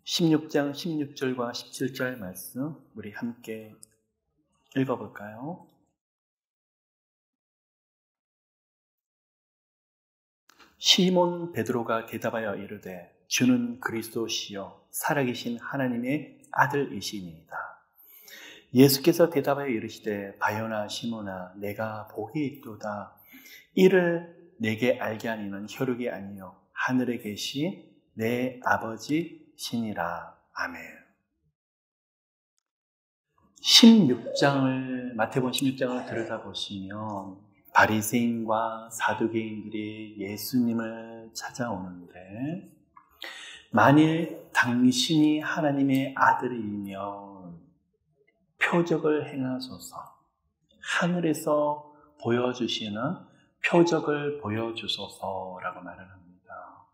16장 16절과 17절 말씀 우리 함께 읽어볼까요? 시몬 베드로가 대답하여 이르되 주는 그리스도시요 살아계신 하나님의 아들이시니이다. 예수께서 대답하여 이르시되 바요나 시몬아 내가 복이 있도다. 이를 내게 알게 하니는 혈육이 아니요 하늘에 계신 내 아버지시니라. 아멘. 마태복음 16장을 들여다보시면 바리새인과 사두개인들이 예수님을 찾아오는데 만일 당신이 하나님의 아들이면 표적을 행하소서, 하늘에서 보여주시는 표적을 보여주소서라고 말을 합니다.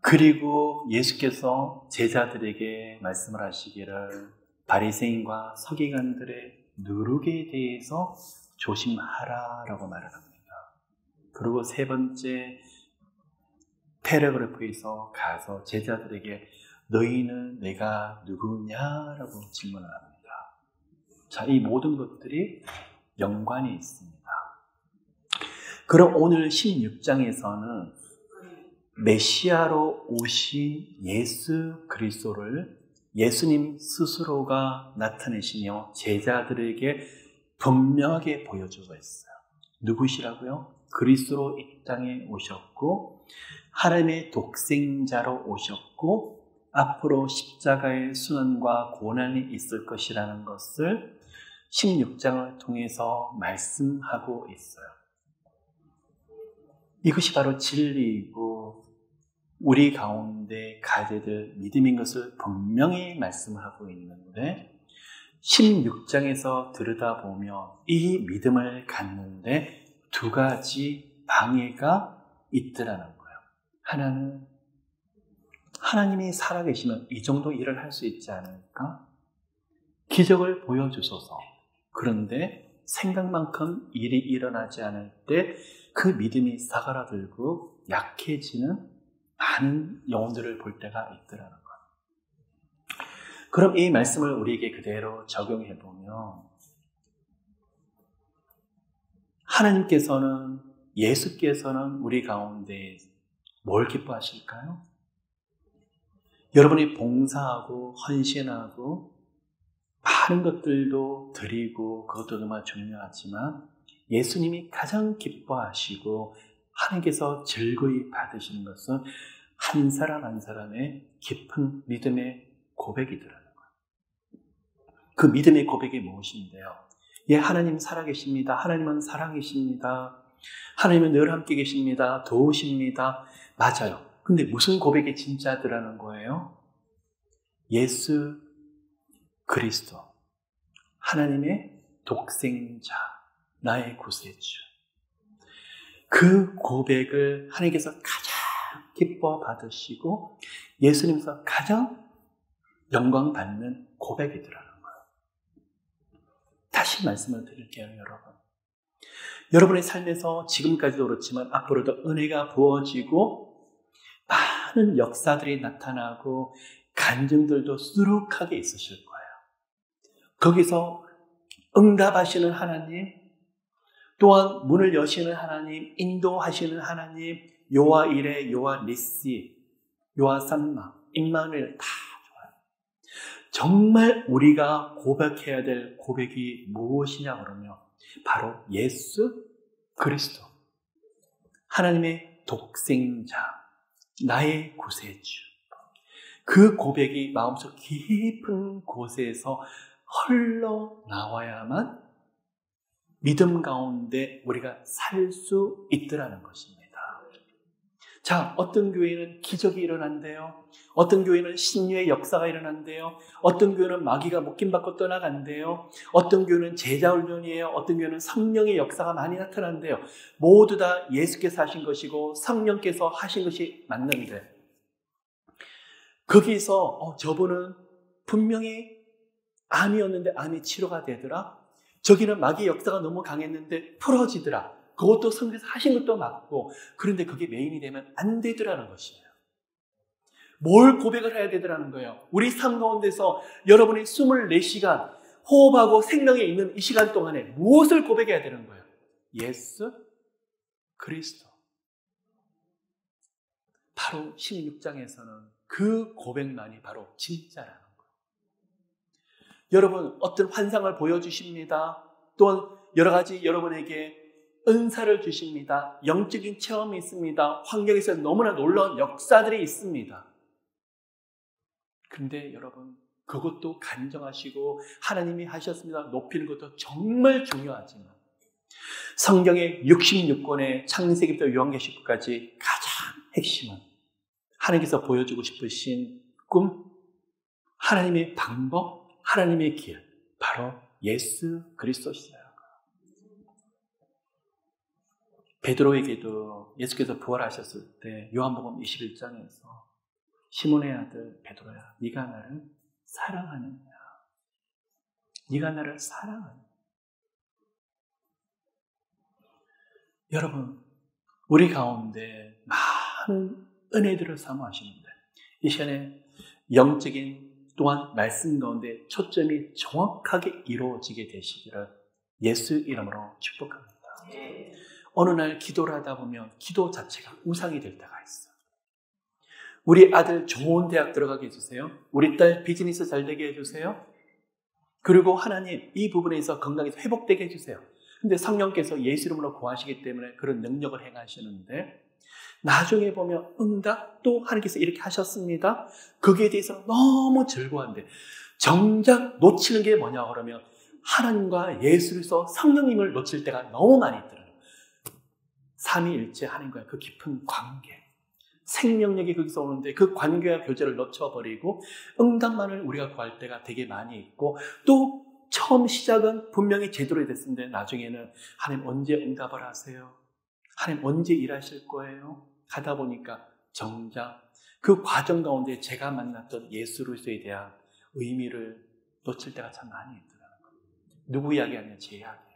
그리고 예수께서 제자들에게 말씀을 하시기를 바리새인과 서기관들의 누룩에 대해서 조심하라라고 말을 합니다. 그리고 세 번째 패러그래프에서 가서 제자들에게 너희는 내가 누구냐라고 질문을 합니다. 자, 이 모든 것들이 연관이 있습니다. 그럼 오늘 16장에서는 메시아로 오신 예수 그리스도를 예수님 스스로가 나타내시며 제자들에게 분명하게 보여주고 있어요. 누구시라고요? 그리스도로 이 땅에 오셨고 하나님의 독생자로 오셨고 앞으로 십자가의 순환과 고난이 있을 것이라는 것을 16장을 통해서 말씀하고 있어요. 이것이 바로 진리이고 우리 가운데 가져야 될 믿음인 것을 분명히 말씀하고 있는데 16장에서 들여다보면 이 믿음을 갖는데 두 가지 방해가 있더라는 거예요. 하나는 하나님이 살아계시면 이 정도 일을 할 수 있지 않을까? 기적을 보여주소서. 그런데 생각만큼 일이 일어나지 않을 때 그 믿음이 사그라들고 약해지는 많은 영혼들을 볼 때가 있더라는 거예요. 그럼 이 말씀을 우리에게 그대로 적용해 보면 하나님께서는 예수께서는 우리 가운데 뭘 기뻐하실까요? 여러분이 봉사하고 헌신하고 많은 것들도 드리고 그것도 정말 중요하지만 예수님이 가장 기뻐하시고 하나님께서 즐거이 받으시는 것은 한 사람 한 사람의 깊은 믿음의 고백이더라는 거예요. 그 믿음의 고백이 무엇인데요? 예, 하나님 살아계십니다. 하나님은 사랑이십니다. 하나님은 늘 함께 계십니다. 도우십니다. 맞아요. 근데 무슨 고백이 진짜더라는 거예요? 예수 그리스도, 하나님의 독생자, 나의 구세주. 그 고백을 하나님께서 가장 기뻐 받으시고 예수님께서 가장 영광 받는 고백이더라는 거예요. 다시 말씀을 드릴게요, 여러분. 여러분의 삶에서 지금까지도 그렇지만 앞으로도 은혜가 부어지고 많은 역사들이 나타나고 간증들도 수룩하게 있으실 거예요. 거기서 응답하시는 하나님, 또한 문을 여시는 하나님, 인도하시는 하나님, 요아 이레, 요아 니시, 요아 삼마, 임마누엘 다 좋아요. 정말 우리가 고백해야 될 고백이 무엇이냐 그러면 바로 예수 그리스도, 하나님의 독생자, 나의 구세주. 그 고백이 마음속 깊은 곳에서 흘러나와야만 믿음 가운데 우리가 살 수 있더라는 것입니다. 자, 어떤 교회는 기적이 일어난대요. 어떤 교회는 신유의 역사가 일어난대요. 어떤 교회는 마귀가 묶임받고 떠나간대요. 어떤 교회는 제자훈련이에요. 어떤 교회는 성령의 역사가 많이 나타난대요. 모두 다 예수께서 하신 것이고 성령께서 하신 것이 맞는데 거기서 저분은 분명히 암이었는데 암이 치료가 되더라. 저기는 마귀 역사가 너무 강했는데 풀어지더라. 그것도 성경에서 하신 것도 맞고 그런데 그게 메인이 되면 안 되더라는 것이에요. 뭘 고백을 해야 되더라는 거예요. 우리 삶 가운데서 여러분이 24시간 호흡하고 생명에 있는 이 시간 동안에 무엇을 고백해야 되는 거예요? 예수 그리스도. 바로 16장에서는 그 고백만이 바로 진짜라는 거예요. 여러분, 어떤 환상을 보여주십니다. 또한 여러 가지 여러분에게 은사를 주십니다. 영적인 체험이 있습니다. 환경에서 너무나 놀라운 역사들이 있습니다. 근데 여러분, 그것도 간정하시고 하나님이 하셨습니다 높이는 것도 정말 중요하지만 성경의 66권의 창세기부터 요한계시록까지 가장 핵심은 하나님께서 보여주고 싶으신 꿈, 하나님의 방법, 하나님의 길, 바로 예수 그리스도시라는 거예요. 베드로에게도 예수께서 부활하셨을 때 요한복음 21장에서 시몬의 아들 베드로야, 네가 나를 사랑하느냐? 네가 나를 사랑하느냐? 여러분, 우리 가운데 많은 은혜들을 사모하시는데 이 시간에 영적인 또한 말씀 가운데 초점이 정확하게 이루어지게 되시기를 예수 이름으로 축복합니다. 어느 날 기도를 하다 보면 기도 자체가 우상이 될 때가 있어요. 우리 아들 좋은 대학 들어가게 해주세요. 우리 딸 비즈니스 잘 되게 해주세요. 그리고 하나님 이 부분에서 건강에서 회복되게 해주세요. 근데 성령께서 예수 이름으로 구하시기 때문에 그런 능력을 행하시는데 나중에 보면 응답 또 하나님께서 이렇게 하셨습니다. 거기에 대해서 너무 즐거워한데 정작 놓치는 게 뭐냐 그러면 하나님과 예수로서 성령님을 놓칠 때가 너무 많이 있더라고요. 삼위일체 하나님과의 그 깊은 관계, 생명력이 거기서 오는데 그 관계와 교제를 놓쳐버리고 응답만을 우리가 구할 때가 되게 많이 있고 또 처음 시작은 분명히 제대로 됐는데 나중에는 하나님 언제 응답을 하세요? 하나님 언제 일하실 거예요? 가다 보니까 정작 그 과정 가운데 제가 만났던 예수로서에 대한 의미를 놓칠 때가 참 많이 있더라고요. 누구 이야기하냐? 제 이야기예요.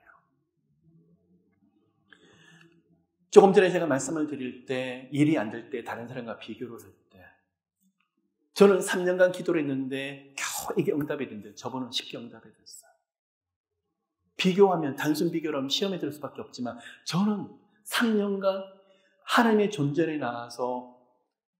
조금 전에 제가 말씀을 드릴 때 일이 안 될 때 다른 사람과 비교를 할 때 저는 3년간 기도를 했는데 겨우 이게 응답이 됐는데 저분은 쉽게 응답이 됐어요. 비교하면 단순 비교로 하면 시험에 들 수밖에 없지만 저는 3년간 하나님의 존재에 나가서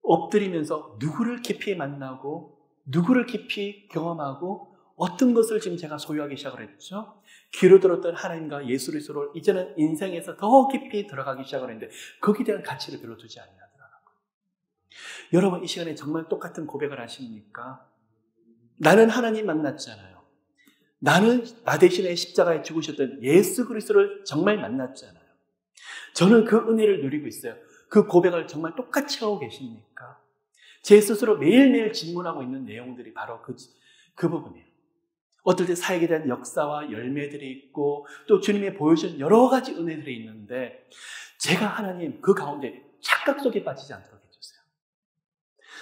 엎드리면서 누구를 깊이 만나고 누구를 깊이 경험하고 어떤 것을 지금 제가 소유하기 시작을 했죠. 귀로 들었던 하나님과 예수 그리스도를 이제는 인생에서 더 깊이 들어가기 시작을 했는데 거기에 대한 가치를 별로 두지 않냐더라고요. 여러분 이 시간에 정말 똑같은 고백을 하십니까? 나는 하나님 만났잖아요. 나는 나 대신에 십자가에 죽으셨던 예수 그리스도를 정말 만났잖아요. 저는 그 은혜를 누리고 있어요. 그 고백을 정말 똑같이 하고 계십니까? 제 스스로 매일매일 질문하고 있는 내용들이 바로 그 부분이에요. 어떨 때 사역에 대한 역사와 열매들이 있고 또 주님이 보여준 여러 가지 은혜들이 있는데 제가 하나님 그 가운데 착각 속에 빠지지 않도록 해주세요.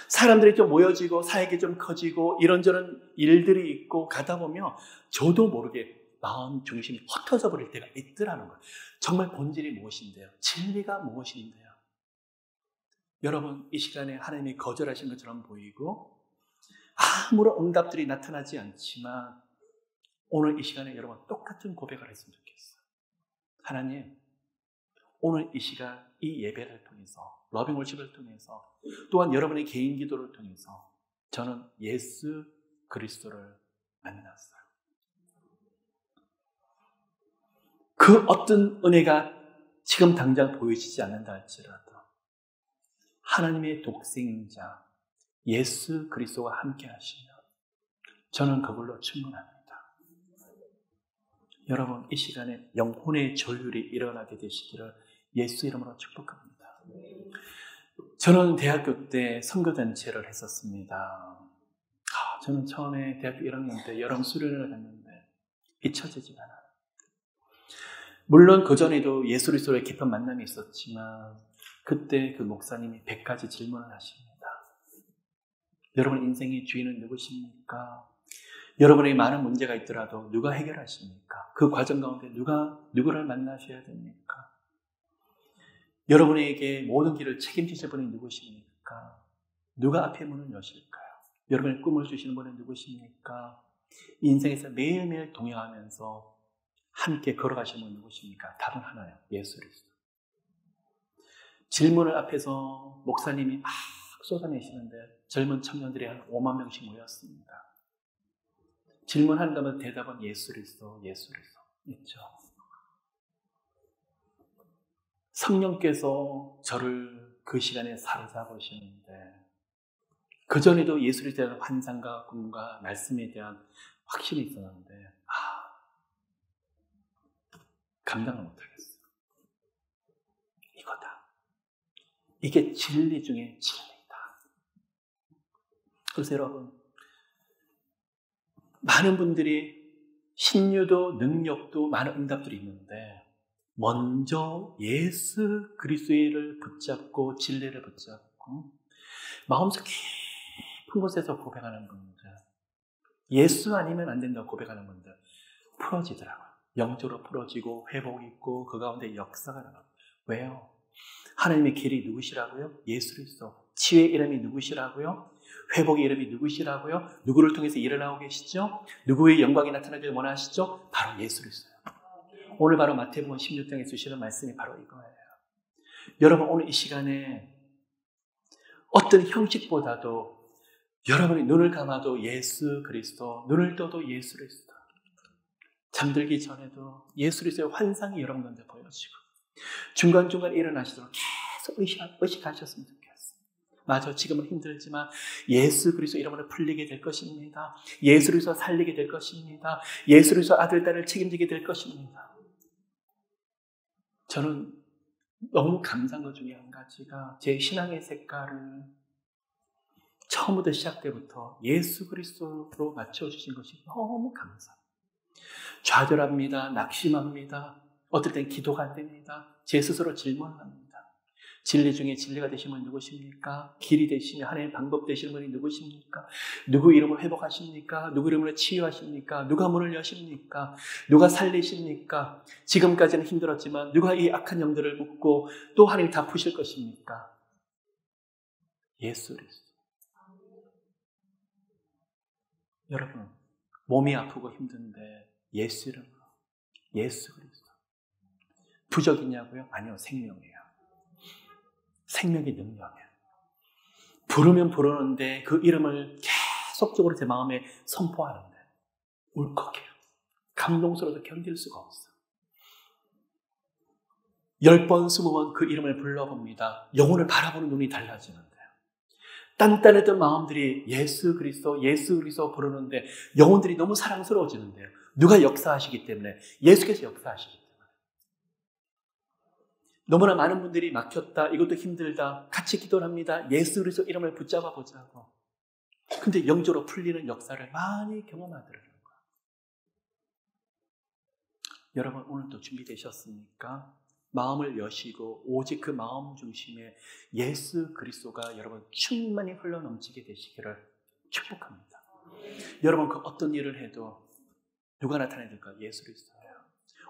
사람들이 좀 모여지고 사역이 좀 커지고 이런저런 일들이 있고 가다 보면 저도 모르게 마음 중심이 흩어져 버릴 때가 있더라는 거예요. 정말 본질이 무엇인데요? 진리가 무엇인데요? 여러분 이 시간에 하나님이 거절하신 것처럼 보이고 아무런 응답들이 나타나지 않지만 오늘 이 시간에 여러분 똑같은 고백을 했으면 좋겠어요. 하나님 오늘 이 시간 이 예배를 통해서 러빙 월십을 통해서 또한 여러분의 개인 기도를 통해서 저는 예수 그리스도를 만났어요. 그 어떤 은혜가 지금 당장 보이시지 않는다 할지라도 하나님의 독생자 예수 그리스도와 함께 하시면 저는 그걸로 충분합니다. 여러분 이 시간에 영혼의 조율이 일어나게 되시기를 예수 이름으로 축복합니다. 저는 대학교 때 선교단체를 했었습니다. 저는 처음에 대학교 1학년 때 여름 수련회를 갔는데 잊혀지지가 않아요. 물론 그전에도 예수 그리스도의 깊은 만남이 있었지만 그때 그 목사님이 100가지 질문을 하십니다. 여러분 인생의 주인은 누구십니까? 여러분에게 많은 문제가 있더라도 누가 해결하십니까? 그 과정 가운데 누구를 만나셔야 됩니까? 여러분에게 모든 길을 책임지실 분이 누구십니까? 누가 앞에 문을 여실까요? 여러분의 꿈을 주시는 분은 누구십니까? 인생에서 매일매일 동행하면서 함께 걸어가시는 분은 누구십니까? 답은 하나예요. 예수 그리스도. 질문을 앞에서 목사님이 막 쏟아내시는데 젊은 청년들이 한 5만 명씩 모였습니다. 질문한다면 대답은 예수 그리스도, 예수 그리스도 있죠. 성령께서 저를 그 시간에 사로잡으시는데 그전에도 예수 그리스도에 대한 환상과 꿈과 말씀에 대한 확신이 있었는데 감당을 못하겠어요. 이거다. 이게 진리 중에 진리다. 그래서 여러분, 많은 분들이 신유도 능력도 많은 응답들이 있는데 먼저 예수 그리스도를 붙잡고 진리를 붙잡고 마음속 깊은 곳에서 고백하는 분들, 예수 아니면 안 된다고 고백하는 분들 풀어지더라고요. 영적으로 풀어지고 회복이 있고 그 가운데 역사가 나요. 왜요? 하나님의 길이 누구시라고요? 예수 그리스도. 치유의 이름이 누구시라고요? 회복의 이름이 누구시라고요? 누구를 통해서 일어나고 계시죠? 누구의 영광이 나타나길 원하시죠? 바로 예수 그리스도예요. 오늘 바로 마태복음 16장에 주시는 말씀이 바로 이거예요. 여러분 오늘 이 시간에 어떤 형식보다도 여러분이 눈을 감아도 예수 그리스도, 눈을 떠도 예수 그리스도, 잠들기 전에도 예수 그리스도의 환상이 여러분 가운데 보여지고 중간중간 일어나시도록 계속 의식하셨으면 좋겠어요. 맞아, 지금은 힘들지만 예수 그리스도 이름으로 풀리게 될 것입니다. 예수 그리스도 살리게 될 것입니다. 예수 그리스도 아들, 딸을 책임지게 될 것입니다. 저는 너무 감사한 것 중에 한 가지가 제 신앙의 색깔을 처음부터 시작 때부터 예수 그리스도로 맞춰주신 것이 너무 감사합니다. 좌절합니다. 낙심합니다. 어떨 땐 기도가 안 됩니다. 제 스스로 질문합니다. 진리 중에 진리가 되신 분이 누구십니까? 길이 되시며 하나님의 방법 되시는 분이 누구십니까? 누구 이름으로 회복하십니까? 누구 이름으로 치유하십니까? 누가 문을 여십니까? 누가 살리십니까? 지금까지는 힘들었지만 누가 이 악한 영들을 묶고 또 하나님이 다 푸실 것입니까? 예수 그리스도. 여러분, 몸이 아프고 힘든데 예수 이름으로, 예수 그리스도. 부적이냐고요? 아니요, 생명이에요. 생명의 능력이에요. 부르면 부르는데 그 이름을 계속적으로 제 마음에 선포하는데 울컥해요. 감동스러워서 견딜 수가 없어요. 10번, 20번 그 이름을 불러봅니다. 영혼을 바라보는 눈이 달라지는데요. 단단했던 마음들이 예수 그리스도, 예수 그리스도 부르는데 영혼들이 너무 사랑스러워지는데요. 누가 역사하시기 때문에, 예수께서 역사하시기 때문에. 너무나 많은 분들이 막혔다, 이것도 힘들다, 같이 기도를 합니다. 예수 그리스도 이름을 붙잡아 보자고. 근데 영적으로 풀리는 역사를 많이 경험하더라고요. 여러분 오늘도 준비되셨습니까? 마음을 여시고 오직 그 마음 중심에 예수 그리스도가 여러분 충만히 흘러넘치게 되시기를 축복합니다. 여러분 그 어떤 일을 해도 누가 나타나야 될까? 예수 그리스도예요.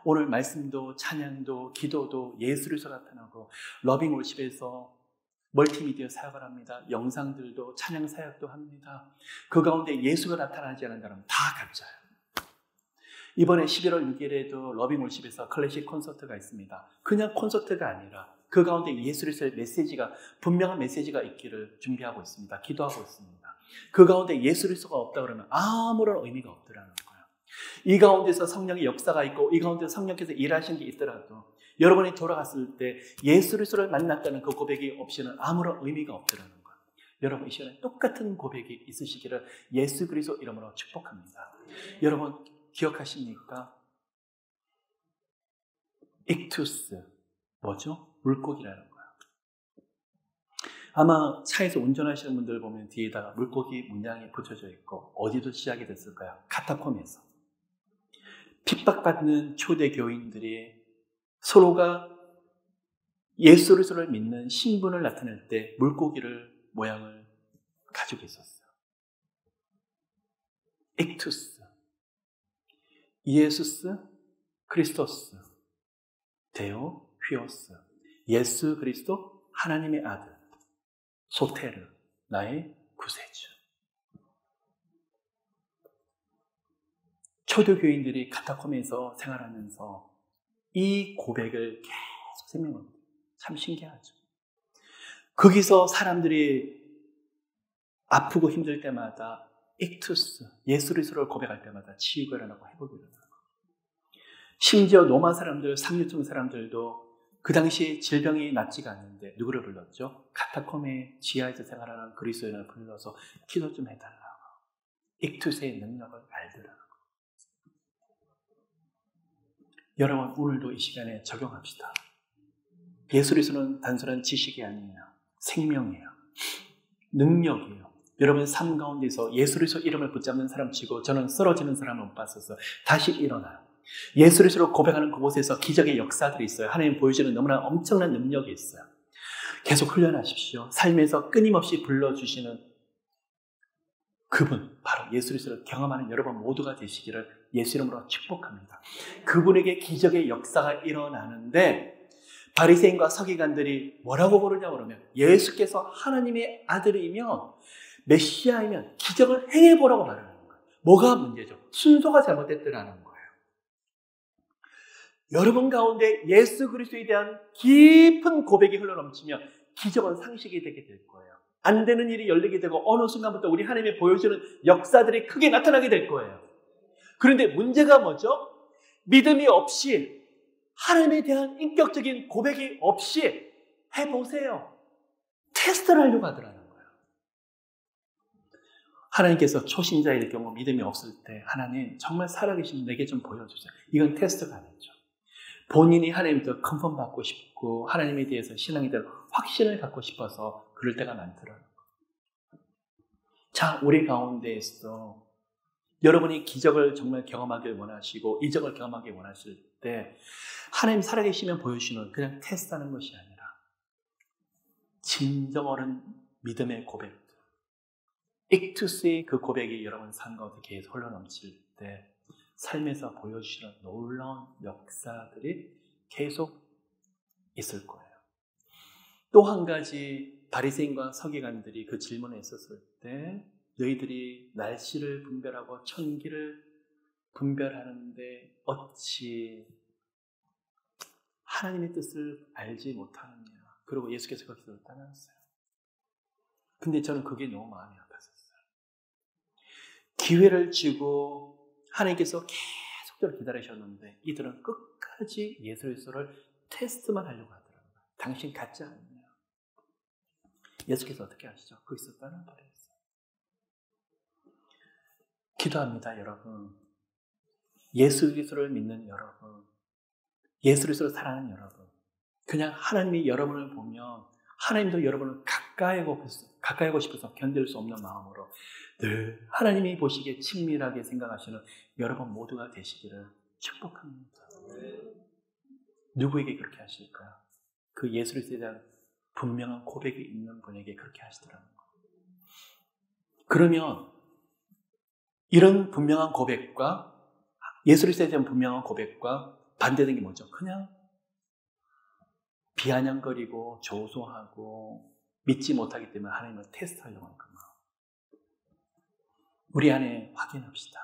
오늘 말씀도 찬양도 기도도 예수 그리스도 나타나고 러빙 월십에서 멀티미디어 사역을 합니다. 영상들도 찬양 사역도 합니다. 그 가운데 예수가 나타나지 않는다면 다 가짜예요. 이번에 11월 6일에도 러빙 월십에서 클래식 콘서트가 있습니다. 그냥 콘서트가 아니라 그 가운데 예수 그리스도의 메시지가, 분명한 메시지가 있기를 준비하고 있습니다. 기도하고 있습니다. 그 가운데 예수 그리스도가 없다 그러면 아무런 의미가 없더라는 거예요. 이 가운데서 성령의 역사가 있고 이 가운데서 성령께서 일하신 게 있더라도 여러분이 돌아갔을 때 예수 그리스도를 만났다는 그 고백이 없이는 아무런 의미가 없더라는 거예요. 여러분 이 시간에 똑같은 고백이 있으시기를 예수 그리스도 이름으로 축복합니다. 여러분 기억하십니까? 익투스, 뭐죠? 물고기라는 거예요. 아마 차에서 운전하시는 분들 보면 뒤에다가 물고기 문양이 붙여져 있고 어디도 시작이 됐을까요? 카타콤에서. 핍박받는 초대 교인들이 서로가 예수 그리스도를 믿는 신분을 나타낼 때 물고기를 모양을 가지고 있었어요. 익투스. 예수스 크리스토스 데오 휘오스, 예수 그리스도 하나님의 아들 소테르, 나의 구세주. 초대 교인들이 카타콤에서 생활하면서 이 고백을 계속 생명합니다. 참 신기하죠. 거기서 사람들이 아프고 힘들 때마다 익투스, 예수 그리스도를 고백할 때마다 치유가 일어나고 회복이 일어나고, 심지어 로마 사람들, 상류층 사람들도 그 당시에 질병이 낫지가 않는데 누구를 불렀죠? 카타콤의 지하에서 생활하는 그리스도인을 불러서 기도 좀 해달라고. 익투스의 능력을 알더라고. 여러분, 오늘도 이 시간에 적용합시다. 예수 그리스도는 단순한 지식이 아니에요. 생명이에요. 능력이에요. 여러분 삶 가운데서 예수 그리스도 이름을 붙잡는 사람 치고 저는 쓰러지는 사람을 못 봤어서 다시 일어나요. 예수 그리스도를 고백하는 그곳에서 기적의 역사들이 있어요. 하나님 보여주는 너무나 엄청난 능력이 있어요. 계속 훈련하십시오. 삶에서 끊임없이 불러주시는 그분, 바로 예수 그리스도를 경험하는 여러분 모두가 되시기를 예수 이름으로 축복합니다. 그분에게 기적의 역사가 일어나는데 바리새인과 서기관들이 뭐라고 부르냐고 그러면 예수께서 하나님의 아들이면 메시아이면 기적을 행해보라고 말하는 거예요. 뭐가 문제죠? 순서가 잘못됐더라는 거예요. 여러분 가운데 예수 그리스도에 대한 깊은 고백이 흘러넘치면 기적은 상식이 되게 될 거예요. 안 되는 일이 열리게 되고 어느 순간부터 우리 하나님이 보여주는 역사들이 크게 나타나게 될 거예요. 그런데 문제가 뭐죠? 믿음이 없이 하나님에 대한 인격적인 고백이 없이 해보세요. 테스트를 하려고 하더라는 거예요. 하나님께서 초신자일 경우 믿음이 없을 때 하나님 정말 살아계신 내게 좀 보여주세요. 이건 테스트가 아니죠. 본인이 하나님부터 컨펌 받고 싶고 하나님에 대해서 신앙에 대한 확신을 갖고 싶어서 그럴 때가 많더라고요. 자, 우리 가운데에서 여러분이 기적을 정말 경험하길 원하시고 이적을 경험하길 원하실 때 하나님 살아계시면 보여주시는 그냥 테스트하는 것이 아니라 진정 어른 믿음의 고백들, 익투스의 그 고백이 여러분 삶 가운데 계속 흘러넘칠 때 삶에서 보여주시는 놀라운 역사들이 계속 있을 거예요. 또 한 가지 바리새인과 서기관들이 그 질문에 있었을 때 너희들이 날씨를 분별하고 천기를 분별하는데 어찌 하나님의 뜻을 알지 못하느냐. 그리고 예수께서 거기서 떠났어요. 근데 저는 그게 너무 마음이 아팠었어요. 기회를 주고 하나님께서 계속적으로 기다리셨는데 이들은 끝까지 예수 그리스도를 테스트만 하려고 하더라고요. 당신 가짜 아니냐. 예수께서 어떻게 하시죠? 거기서 떠나버렸어요. 기도합니다, 여러분. 예수 그리스도를 믿는 여러분, 예수 그리스도를 사랑하는 여러분, 그냥 하나님이 여러분을 보면 하나님도 여러분을 가까이 하고 싶어서 견딜 수 없는 마음으로 늘 하나님이 보시기에 친밀하게 생각하시는 여러분 모두가 되시기를 축복합니다. 누구에게 그렇게 하실까요? 그 예수 그리스도에 대한 분명한 고백이 있는 분에게 그렇게 하시더라는 거예요. 그러면 이런 분명한 고백과 예수 그리스도에 대한 분명한 고백과 반대되는 게 뭐죠? 그냥 비아냥거리고 조소하고 믿지 못하기 때문에 하나님을 테스트하려고 하는 그 마음. 우리 안에 확인합시다.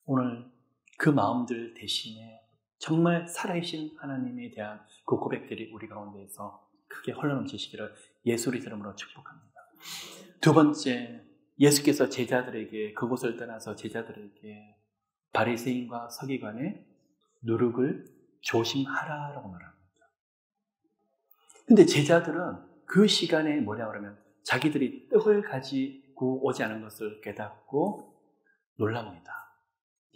오늘 그 마음들 대신에 정말 살아계신 하나님에 대한 그 고백들이 우리 가운데에서 크게 흘러넘치시기를 예수 그리스도 이름으로 축복합니다. 두 번째, 예수께서 제자들에게 그곳을 떠나서 제자들에게 바리새인과 서기관의 누룩을 조심하라라고 말합니다. 근데 제자들은 그 시간에 뭐냐 그러면 자기들이 떡을 가지고 오지 않은 것을 깨닫고 놀랍니다.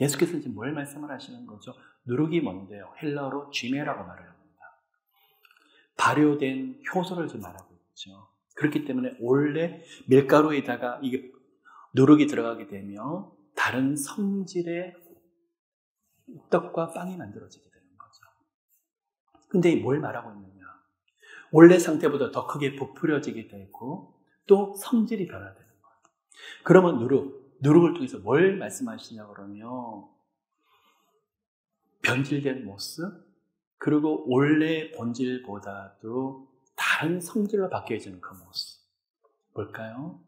예수께서 지금 뭘 말씀을 하시는 거죠? 누룩이 뭔데요? 헬라어로 쥐메라고 말을 합니다. 발효된 효소를 지금 말하고 있죠. 그렇기 때문에 원래 밀가루에다가 이게 누룩이 들어가게 되면 다른 성질의 떡과 빵이 만들어지게 되는 거죠. 근데 뭘 말하고 있느냐? 원래 상태보다 더 크게 부풀어지게 되고 또 성질이 변화되는 거예요. 그러면 누룩을 통해서 뭘 말씀하시냐 그러면 변질된 모습, 그리고 원래 본질보다도 다른 성질로 바뀌어지는 그 모습. 뭘까요?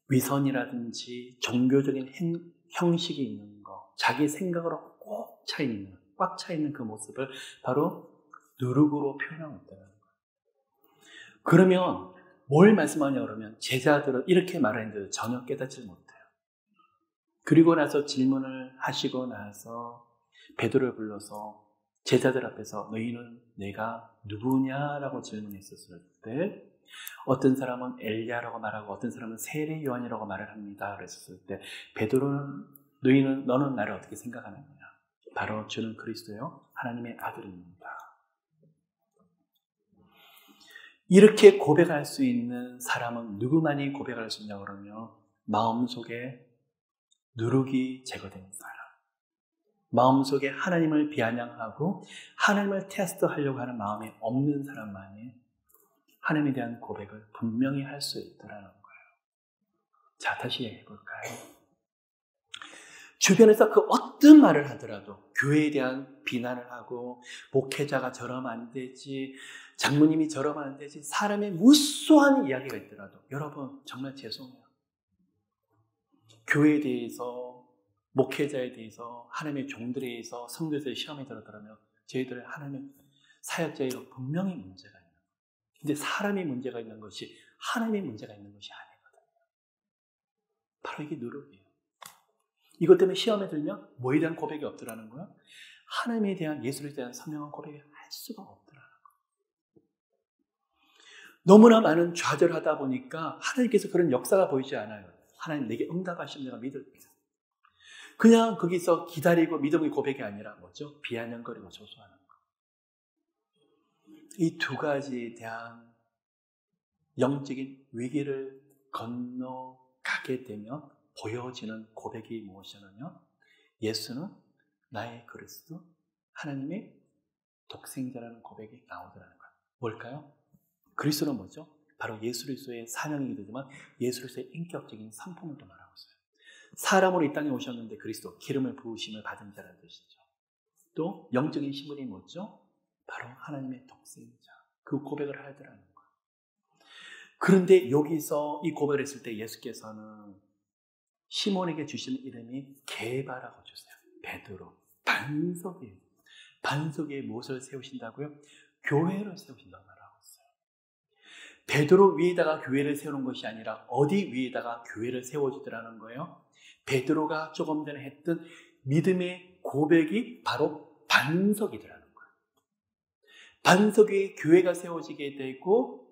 위선이라든지 종교적인 형식이 있는 거, 자기 생각으로 꽉 차 있는 그 모습을 바로 누룩으로 표현하고 있다는 거예요. 그러면 뭘 말씀하냐 그러면 제자들은 이렇게 말했는데도 전혀 깨닫지 못해요. 그리고 나서 질문을 하시고 나서 베드로를 불러서 제자들 앞에서 너희는 내가 누구냐라고 질문했었을 때 어떤 사람은 엘리야라고 말하고 어떤 사람은 세례 요한이라고 말을 합니다. 그랬을 때 베드로는 너는 나를 어떻게 생각하느냐? 바로 주는 그리스도요 하나님의 아들입니다. 이렇게 고백할 수 있는 사람은 누구만이 고백할 수 있냐 그러면 마음속에 누룩이 제거된 사람, 마음속에 하나님을 비아냥하고 하나님을 테스트하려고 하는 마음이 없는 사람만이 하나님에 대한 고백을 분명히 할 수 있다는 거예요. 자, 다시 얘기해 볼까요? 주변에서 그 어떤 말을 하더라도 교회에 대한 비난을 하고 목회자가 저러면 안 되지, 장로님이 저러면 안 되지, 사람의 무수한 이야기가 있더라도 여러분 정말 죄송해요. 교회에 대해서, 목회자에 대해서, 하나님의 종들에 대해서 성교에서 시험에 들었더라면 저희들 하나님의 사역자에 분명히 문제가 있는 거예요. 근데 사람이 문제가 있는 것이 하나님의 문제가 있는 것이 아니거든요. 바로 이게 누룩이에요. 이것 때문에 시험에 들면 뭐에 대한 고백이 없더라는 거야? 하나님에 대한, 예수에 대한 선명한 고백을 할 수가 없더라는 거야. 너무나 많은 좌절하다 보니까 하나님께서 그런 역사가 보이지 않아요. 하나님 내게 응답하시면 내가 믿을게요. 그냥 거기서 기다리고 믿음의 고백이 아니라 뭐죠? 비아냥거리고 조소하는 거. 이 두 가지에 대한 영적인 위기를 건너가게 되면 보여지는 고백이 무엇이냐면 예수는 나의 그리스도, 하나님의 독생자라는 고백이 나오더라는 거예요. 뭘까요? 그리스도는 뭐죠? 바로 예수 그리스도의 사명이기도 하지만 예수 그리스도의 인격적인 성품을 또 말하고 있어요. 사람으로 이 땅에 오셨는데 그리스도, 기름을 부으심을 받은 자라는 뜻이죠. 또 영적인 신분이 뭐죠? 바로 하나님의 독생자. 그 고백을 하더라는 거예요. 그런데 여기서 이 고백을 했을 때 예수께서는 시몬에게 주시는 이름이 게바라고 주세요. 베드로. 반석 위에 무엇을 세우신다고요? 교회를 세우신다고 말하고 있어요. 베드로 위에다가 교회를 세우는 것이 아니라 어디 위에다가 교회를 세워주더라는 거예요? 베드로가 조금 전에 했던 믿음의 고백이 바로 반석이더라는 거예요. 반석 위에 교회가 세워지게 되고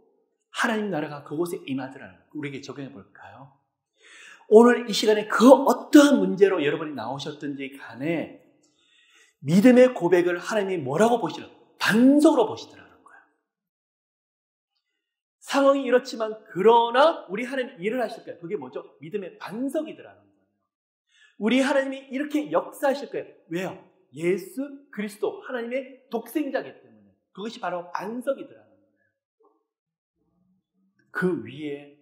하나님 나라가 그곳에 임하더라는 거예요. 우리에게 적용해 볼까요? 오늘 이 시간에 그 어떠한 문제로 여러분이 나오셨든지 간에 믿음의 고백을 하나님이 뭐라고 보시나? 반석으로 보시더라는 거예요. 상황이 이렇지만 그러나 우리 하나님 일을 하실 거예요. 그게 뭐죠? 믿음의 반석이더라는 거예요. 우리 하나님이 이렇게 역사하실 거예요. 왜요? 예수 그리스도 하나님의 독생자이기 때문에 그것이 바로 반석이더라는 거예요. 그 위에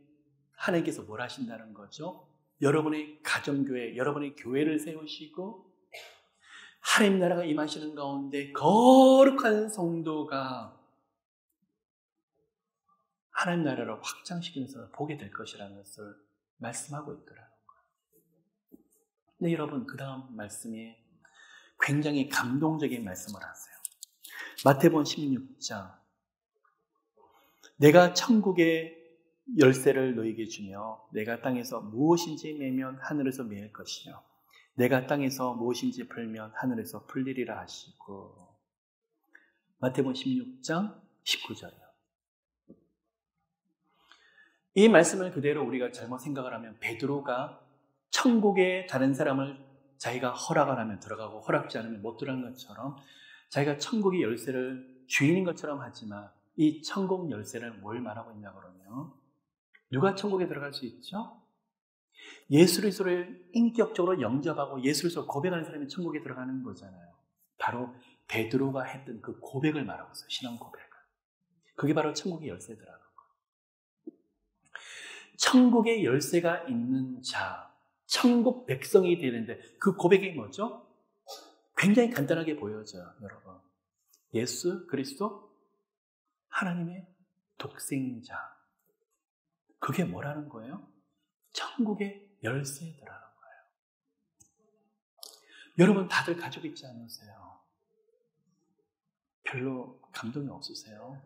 하나님께서 뭘 하신다는 거죠? 여러분의 가정교회, 여러분의 교회를 세우시고 하나님 나라가 임하시는 가운데 거룩한 성도가 하나님 나라를 확장시키면서 보게 될 것이라는 것을 말씀하고 있더라는 거예요. 근데 여러분 그 다음 말씀이 굉장히 감동적인 말씀을 하세요. 마태복음 16장 내가 천국의 열쇠를 너에게 주며 내가 땅에서 무엇인지 매면 하늘에서 매일 것이요 내가 땅에서 무엇인지 풀면 하늘에서 풀리리라 하시고 마태복음 16장 19절이요. 이 말씀을 그대로 우리가 잘못 생각을 하면 베드로가 천국에 다른 사람을 자기가 허락을 하면 들어가고 허락지 않으면 못 들어가는 것처럼 자기가 천국의 열쇠를 주인인 것처럼 하지만 이 천국 열쇠를 뭘 말하고 있냐 그러면 누가 천국에 들어갈 수 있죠? 예수 그리스도를 인격적으로 영접하고 예수 그리스도를 고백하는 사람이 천국에 들어가는 거잖아요. 바로 베드로가 했던 그 고백을 말하고 있어요. 신앙 고백을. 그게 바로 천국의 열쇠더라는 거예요. 천국의 열쇠가 있는 자, 천국 백성이 되는데 그 고백이 뭐죠? 굉장히 간단하게 보여져요, 여러분. 예수 그리스도 하나님의 독생자. 그게 뭐라는 거예요? 천국의 열쇠더라는 거예요. 여러분 다들 가지고 있지 않으세요? 별로 감동이 없으세요?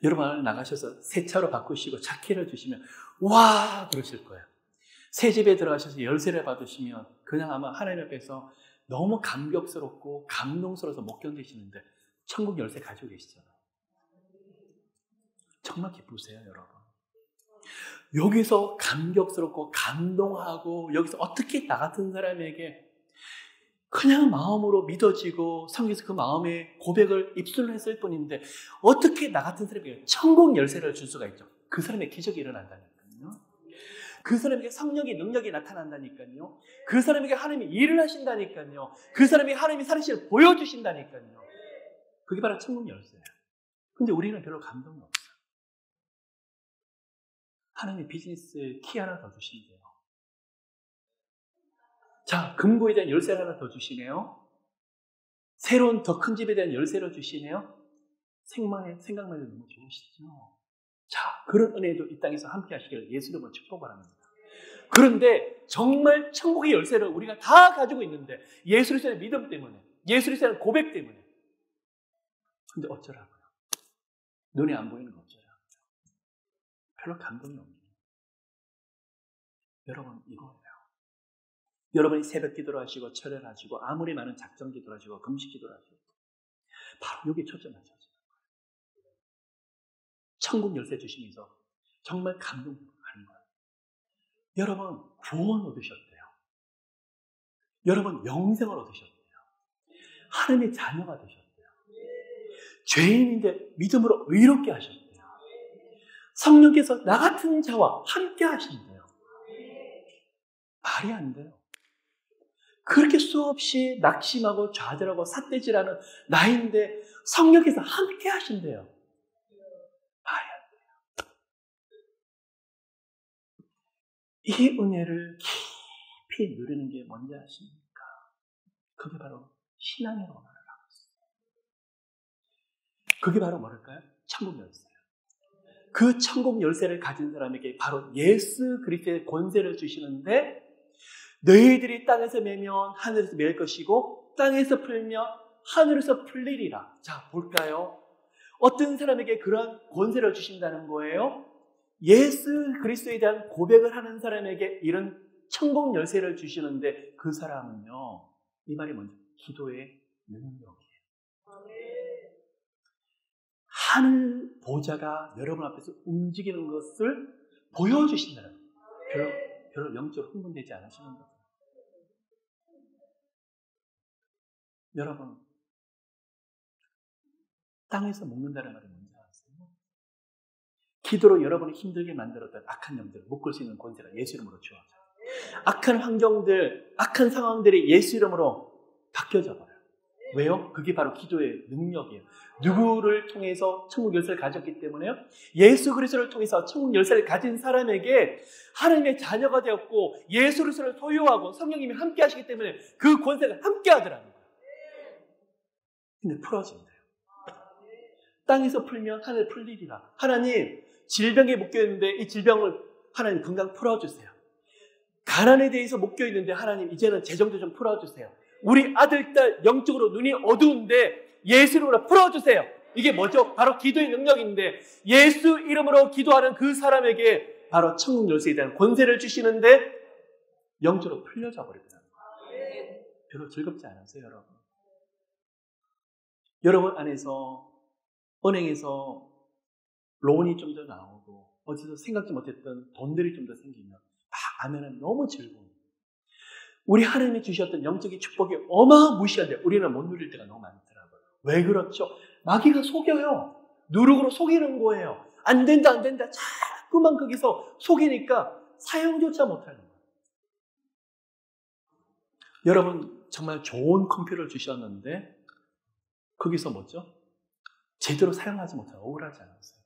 여러분 나가셔서 새 차로 바꾸시고 차키를 주시면 와 그러실 거예요. 새 집에 들어가셔서 열쇠를 받으시면 그냥 아마 하나님 앞에서 너무 감격스럽고 감동스러워서 못 견디시는데 천국 열쇠 가지고 계시잖아요. 정말 기쁘세요, 여러분. 여기서 감격스럽고 감동하고 여기서 어떻게 나 같은 사람에게 그냥 마음으로 믿어지고 성경에서 그 마음의 고백을 입술로 했을 뿐인데 어떻게 나 같은 사람에게 천국 열쇠를 줄 수가 있죠? 그 사람의 기적이 일어난다니까요. 그 사람에게 성령의 능력이 나타난다니까요. 그 사람에게 하나님이 일을 하신다니까요. 그 사람에게 하나님이 사실을 보여주신다니까요. 그게 바로 천국 열쇠예요. 근데 우리는 별로 감동이 없어요. 하나님의 비즈니스에 키 하나 더 주신대요. 자, 금고에 대한 열쇠를 하나 더 주시네요. 새로운 더 큰 집에 대한 열쇠를 주시네요. 생각만 해도 너무 좋으시죠? 자, 그런 은혜도 이 땅에서 함께 하시기를 예수 이름으로 축복을 합니다. 그런데 정말 천국의 열쇠를 우리가 다 가지고 있는데 예수 그리스도의 믿음 때문에, 예수 그리스도의 고백 때문에. 근데 어쩌라고요? 눈에 안 보이는 거 어쩌라고요? 별로 감동이 없네요. 여러분 이거예요. 여러분이 새벽 기도를 하시고 철회를 하시고 아무리 많은 작정 기도를 하시고 금식 기도를 하시고 바로 여기에 초점을 맞춰요. 천국 열쇠 주시면서 정말 감동하는 거예요. 여러분 구원 얻으셨대요. 여러분 영생을 얻으셨대요. 하나님의 자녀가 되셨대요. 죄인인데 믿음으로 의롭게 하셨대요. 성령께서 나 같은 자와 함께 하신대요. 말이 안 돼요. 그렇게 수없이 낙심하고 좌절하고 삿대질하는 나인데 성령께서 함께 하신대요. 말이 안 돼요. 이 은혜를 깊이 누리는 게 뭔지 아십니까? 그게 바로 신앙이라고 말을 하고 있어요. 그게 바로 뭐랄까요? 천국 열쇠예요. 그 천국 열쇠를 가진 사람에게 바로 예수 그리스도의 권세를 주시는데 너희들이 땅에서 매면 하늘에서 맬 것이고 땅에서 풀면 하늘에서 풀리리라. 자, 볼까요? 어떤 사람에게 그런 권세를 주신다는 거예요? 예수 그리스도에 대한 고백을 하는 사람에게 이런 천국 열쇠를 주시는데 그 사람은요, 이 말이 뭔지 기도의 능력이에요. 하늘 보좌가 여러분 앞에서 움직이는 것을 보여주신다는 거예요. 별로 영적으로 흥분되지 않으시는 거예요. 여러분, 땅에서 먹는다는 말이 뭔지 아세요? 기도로 여러분을 힘들게 만들었던 악한 영들을 묶을 수 있는 권세가 예수 이름으로 주어져요. 악한 환경들, 악한 상황들이 예수 이름으로 바뀌어져 버려요. 왜요? 그게 바로 기도의 능력이에요. 누구를 통해서 천국 열쇠를 가졌기 때문에요? 예수 그리스도를 통해서 천국 열쇠를 가진 사람에게 하나님의 자녀가 되었고 예수 그리스도를 소유하고 성령님이 함께 하시기 때문에 그 권세가 함께 하더라는 거예요. 근데 풀어진대요. 땅에서 풀면 하늘 풀리리라. 하나님, 질병에 묶여있는데 이 질병을 하나님 건강 풀어주세요. 가난에 대해서 묶여있는데 하나님 이제는 재정도 좀 풀어주세요. 우리 아들, 딸 영적으로 눈이 어두운데 예수 이름으로 풀어주세요. 이게 뭐죠? 바로 기도의 능력인데 예수 이름으로 기도하는 그 사람에게 바로 천국 열쇠에 대한 권세를 주시는데 영적으로 풀려져 버리더라고요. 별로 즐겁지 않으세요, 여러분? 여러분 안에서 은행에서 론이 좀 더 나오고 어디서 생각지 못했던 돈들이 좀 더 생기면 막 하면은 너무 즐거워요. 우리 하나님이 주셨던 영적인 축복이 어마무시한데 우리는 못 누릴 때가 너무 많더라고요. 왜 그렇죠? 마귀가 속여요. 누룩으로 속이는 거예요. 안 된다, 안 된다. 자꾸만 거기서 속이니까 사용조차 못하는 거예요. 여러분 정말 좋은 컴퓨터를 주셨는데 거기서 뭐죠? 제대로 사용하지 못하고 억울하지 않았어요.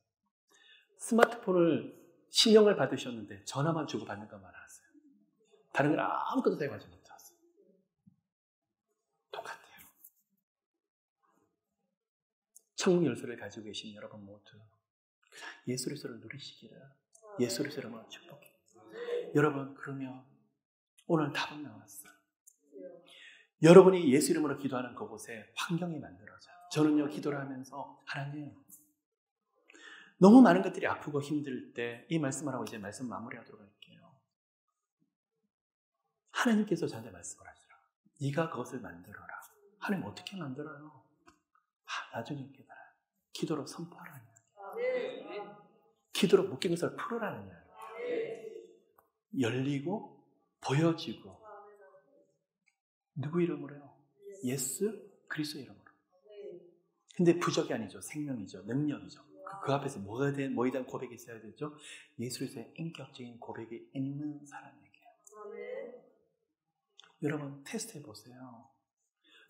스마트폰을 신형을 받으셨는데 전화만 주고 받는 것만 하세요. 다른 건 아무것도 사용하지 못했어요. 똑같아요. 천국 열쇠를 가지고 계신 여러분 모두 예수 그리스도를 누리시기를 예수 그리스도로 축복해요. 여러분, 그러면 오늘 답은 나왔어요. 여러분이 예수 이름으로 기도하는 그곳에 환경이 만들어져요. 저는요, 기도를 하면서 하나님, 너무 많은 것들이 아프고 힘들 때 이 말씀을 하고 이제 말씀 마무리하도록 할게요. 하나님께서 저한테 말씀을 하시라. 네가 그것을 만들어라. 하나님 어떻게 만들어요? 나중에 깨달아요. 기도로 선포하라는 이야기. 기도로 묶인 것을 풀으라는 이야기. 열리고 보여지고. 누구 이름으로요? 예수 그리스도 이름으로. 근데 부적이 아니죠. 생명이죠. 능력이죠. 그 앞에서 뭐에 대한 고백이 있어야 되죠? 예수 그리스도의 인격적인 고백이 있는 사람에게. 여러분 테스트해 보세요.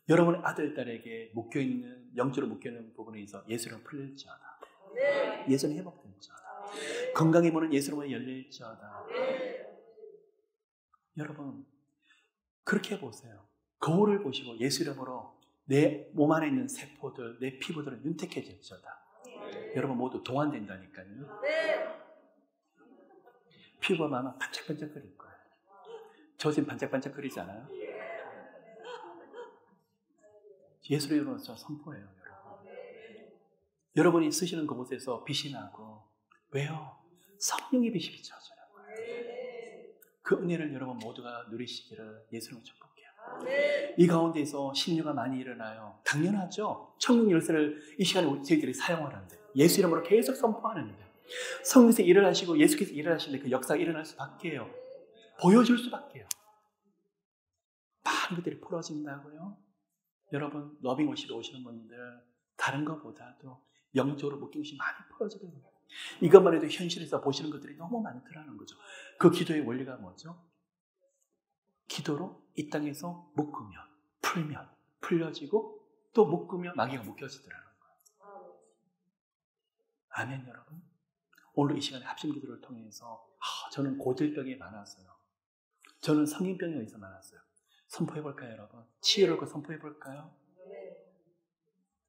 여러분의 아들, 딸에게 묶여있는, 영적으로 묶여있는 부분에 있어 예수로 풀릴지어다. 예수는 회복될지어다. 건강의 문은 예수로 열릴지어다. 여러분 그렇게 해보세요. 거울을 보시고 예수 이름으로 내 몸 안에 있는 세포들, 내 피부들은 윤택해질지어다. 여러분 모두 동안된다니까요. 피부가 아마 반짝반짝거릴 거예요. 저 지금 반짝반짝거리지 않아요? 예수 이름으로 저 선포해요, 여러분. 여러분이 쓰시는 그곳에서 빛이 나고, 왜요? 성령의 빛이 비춰져요. 그 은혜를 여러분 모두가 누리시기를 예수님으로 축복해요. 이 가운데서 신유가 많이 일어나요. 당연하죠. 천국 열쇠를 이 시간에 저희들이 사용하는데 예수 이름으로 계속 선포하는데 성령께서 일을 하시고 예수께서 일을 하시는데 그 역사가 일어날 수밖에 해요. 보여줄 수밖에 해요. 많은 것들이 풀어진다고요. 여러분 러빙 워십에 오시는 분들 다른 것보다도 영적으로 묶인 것이 많이 풀어져요. 이것만 해도 현실에서 보시는 것들이 너무 많더라는 거죠. 그 기도의 원리가 뭐죠? 기도로 이 땅에서 묶으면, 풀면, 풀려지고 또 묶으면 마귀가 묶여지더라는 거예요. 아멘, 여러분. 오늘 이 시간에 합심 기도를 통해서 저는 고질병이 많았어요. 저는 성인병에 의해서 많았어요. 선포해볼까요, 여러분? 치유를 선포해볼까요?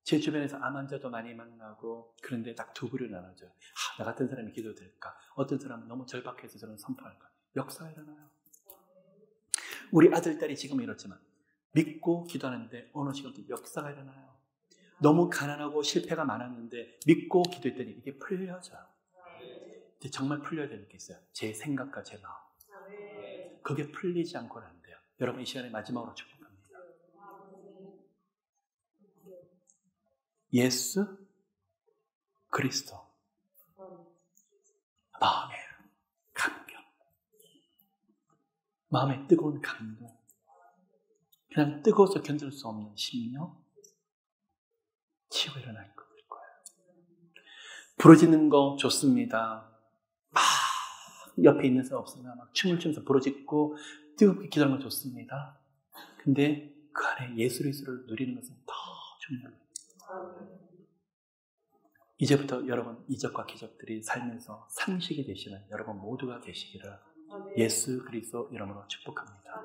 제 주변에서 암 환자도 많이 만나고 그런데 딱 두 부류 나눠져요. 나 같은 사람이 기도 될까? 어떤 사람은 너무 절박해서 저는 선포할까? 역사가 일어나요. 우리 아들, 딸이 지금은 이렇지만 믿고 기도하는데 어느 시간부터 역사가 일어나요. 너무 가난하고 실패가 많았는데 믿고 기도했더니 이게 풀려져요. 근데 정말 풀려야 될 게 있어요. 제 생각과 제 마음. 그게 풀리지 않고는 안 돼요. 여러분 이 시간에 마지막으로 축복합니다. 예수 그리스도 마음의 감격, 마음의 뜨거운 감동, 그냥 뜨거워서 견딜 수 없는 심령 치고 일어날 거예요. 부러지는 거 좋습니다. 막 옆에 있는 사람 없으나 막 춤을 추면서 부러지고 뜨겁게 기도하는 거 좋습니다. 근데 그 안에 예수 그리스도를 누리는 것은 더 중요합니다. 이제부터 여러분 이적과 기적들이 살면서 상식이 되시는 여러분 모두가 되시기를 예수 그리스도 이름으로 축복합니다.